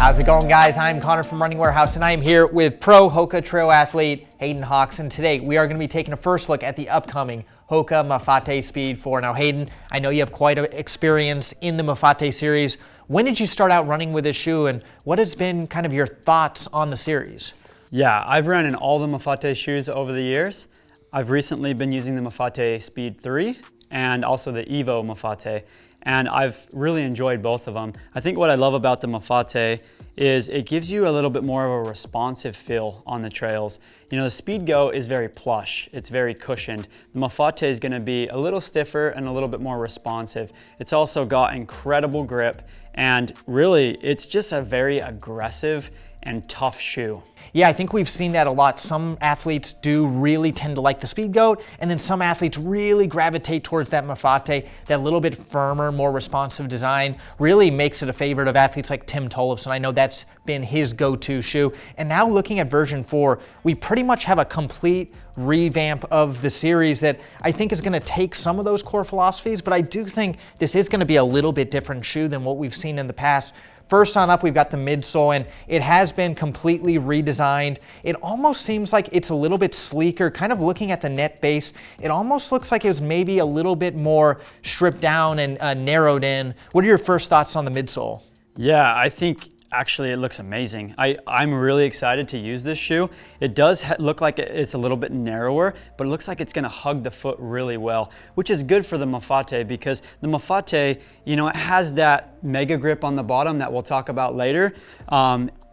How's it going, guys? I'm Connor from Running Warehouse, and I am here with pro HOKA trail athlete Hayden Hawks, and today we are going to be taking a first look at the upcoming HOKA Mafate Speed 4. Now, Hayden, I know you have quite an experience in the Mafate series. When did you start out running with this shoe, and what has been kind of your thoughts on the series? Yeah, I've run in all the Mafate shoes over the years. I've recently been using the Mafate Speed 3 and also the Evo Mafate, and I've really enjoyed both of them. I think what I love about the Mafate is it gives you a little bit more of a responsive feel on the trails. You know, the Speed Go is very plush, it's very cushioned. The Mafate is gonna be a little stiffer and a little bit more responsive. It's also got incredible grip, and really, it's just a very aggressive and tough shoe. Yeah, I think we've seen that a lot. Some athletes do really tend to like the Speed Goat, and then some athletes really gravitate towards that Mafate. That little bit firmer, more responsive design really makes it a favorite of athletes like Tim Tollefson. I know that's been his go-to shoe. And now looking at version 4, we pretty much have a complete revamp of the series that I think is going to take some of those core philosophies, but I do think this is going to be a little bit different shoe than what we've seen in the past. First on up, we've got the midsole, and it has been completely redesigned. It almost seems like it's a little bit sleeker. Kind of looking at the net base, it almost looks like it was maybe a little bit more stripped down and narrowed in. What are your first thoughts on the midsole? Yeah, I think actually it looks amazing. I'm really excited to use this shoe. It does look like it's a little bit narrower, but it looks like it's gonna hug the foot really well, which is good for the Mafate because the Mafate, you know, it has that mega grip on the bottom that we'll talk about later.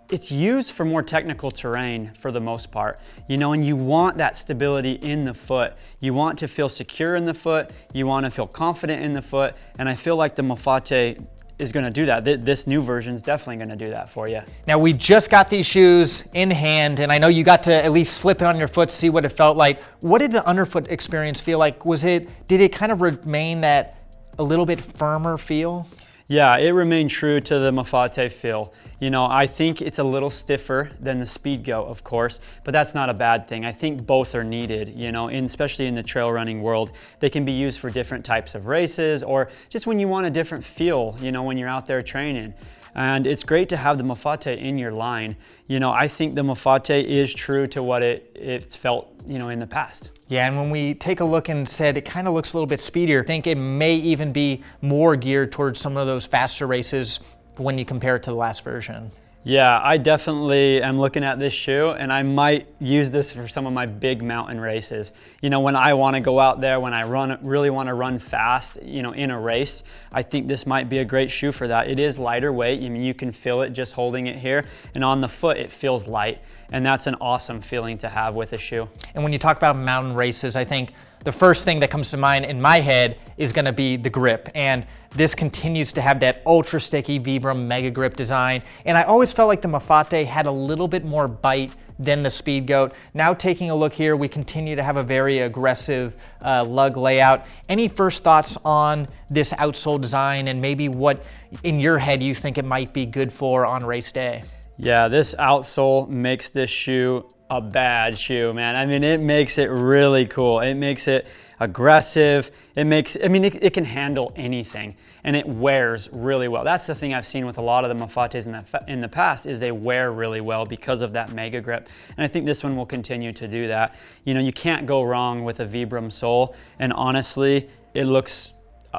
It's used for more technical terrain for the most part, you know, and you want that stability in the foot. You want to feel secure in the foot. You want to feel confident in the foot. And I feel like the Mafate is going to do that. This new version is definitely going to do that for you. Now, we just got these shoes in hand, and I know you got to at least slip it on your foot, see what it felt like. What did the underfoot experience feel like? Did it kind of remain that a little bit firmer feel? Yeah, it remained true to the Mafate feel. You know, I think it's a little stiffer than the Speed Go, of course, but that's not a bad thing. I think both are needed, you know, especially in the trail running world. They can be used for different types of races or just when you want a different feel, you know, when you're out there training. And it's great to have the Mafate in your line. You know, I think the Mafate is true to what it's felt, you know, in the past. Yeah, and when we take a look and said it kind of looks a little bit speedier, I think it may even be more geared towards some of those faster races when you compare it to the last version. Yeah, I definitely am looking at this shoe, and I might use this for some of my big mountain races. You know, when I want to go out there, when I really want to run fast, you know, in a race, I think this might be a great shoe for that. It is lighter weight. I mean, you can feel it just holding it here, and on the foot, it feels light, and that's an awesome feeling to have with a shoe. And when you talk about mountain races, I think the first thing that comes to mind in my head is going to be the grip. And this continues to have that ultra sticky Vibram mega grip design. And I always felt like the Mafate had a little bit more bite than the Speed Goat. Now taking a look here, we continue to have a very aggressive lug layout. Any first thoughts on this outsole design and maybe what in your head you think it might be good for on race day? Yeah, this outsole makes this shoe a bad shoe, man. I mean, it makes it really cool. It makes it aggressive. It can handle anything, and it wears really well. That's the thing I've seen with a lot of the Mafates in the past is they wear really well because of that mega grip. And I think this one will continue to do that. You know, you can't go wrong with a Vibram sole, and honestly, it looks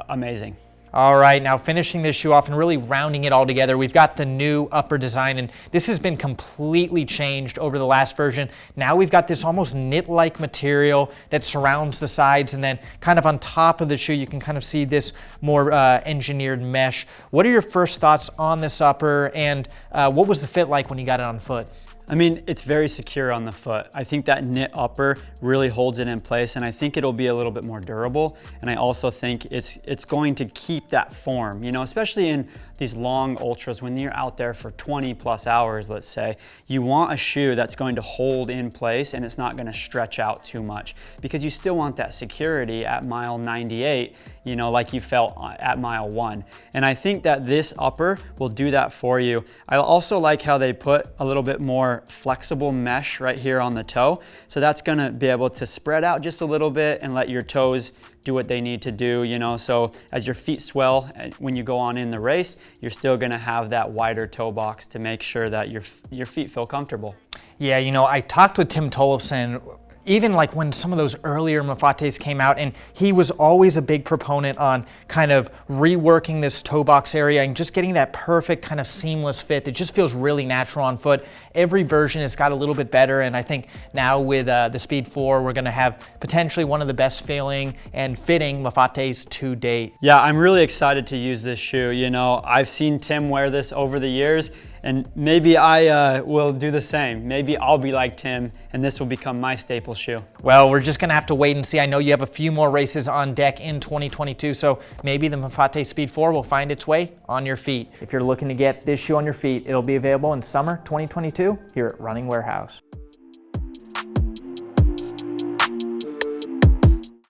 amazing. All right, now finishing this shoe off and really rounding it all together, we've got the new upper design, and this has been completely changed over the last version. Now we've got this almost knit-like material that surrounds the sides, and then kind of on top of the shoe, you can kind of see this more engineered mesh. What are your first thoughts on this upper, and what was the fit like when you got it on foot? I mean, it's very secure on the foot. I think that knit upper really holds it in place, and I think it'll be a little bit more durable. And I also think it's going to keep that form, you know, especially in these long ultras when you're out there for 20 plus hours, let's say. You want a shoe that's going to hold in place and it's not going to stretch out too much because you still want that security at mile 98, you know, like you felt at mile 1. And I think that this upper will do that for you. I also like how they put a little bit more more flexible mesh right here on the toe. So that's gonna be able to spread out just a little bit and let your toes do what they need to do, you know, so as your feet swell when you go on in the race, you're still gonna have that wider toe box to make sure that your feet feel comfortable. Yeah, you know, I talked with Tim Tollefson, even like when some of those earlier Mafates came out, and he was always a big proponent on kind of reworking this toe box area and just getting that perfect kind of seamless fit that just feels really natural on foot. Every version has got a little bit better, and I think now with the Speed 4, we're gonna have potentially one of the best feeling and fitting Mafates to date. Yeah, I'm really excited to use this shoe. You know, I've seen Tim wear this over the years, and maybe I will do the same. Maybe I'll be like Tim, and this will become my staple shoe. Well, we're just gonna have to wait and see. I know you have a few more races on deck in 2022, so maybe the Mafate Speed 4 will find its way on your feet. If you're looking to get this shoe on your feet, it'll be available in summer 2022 here at Running Warehouse.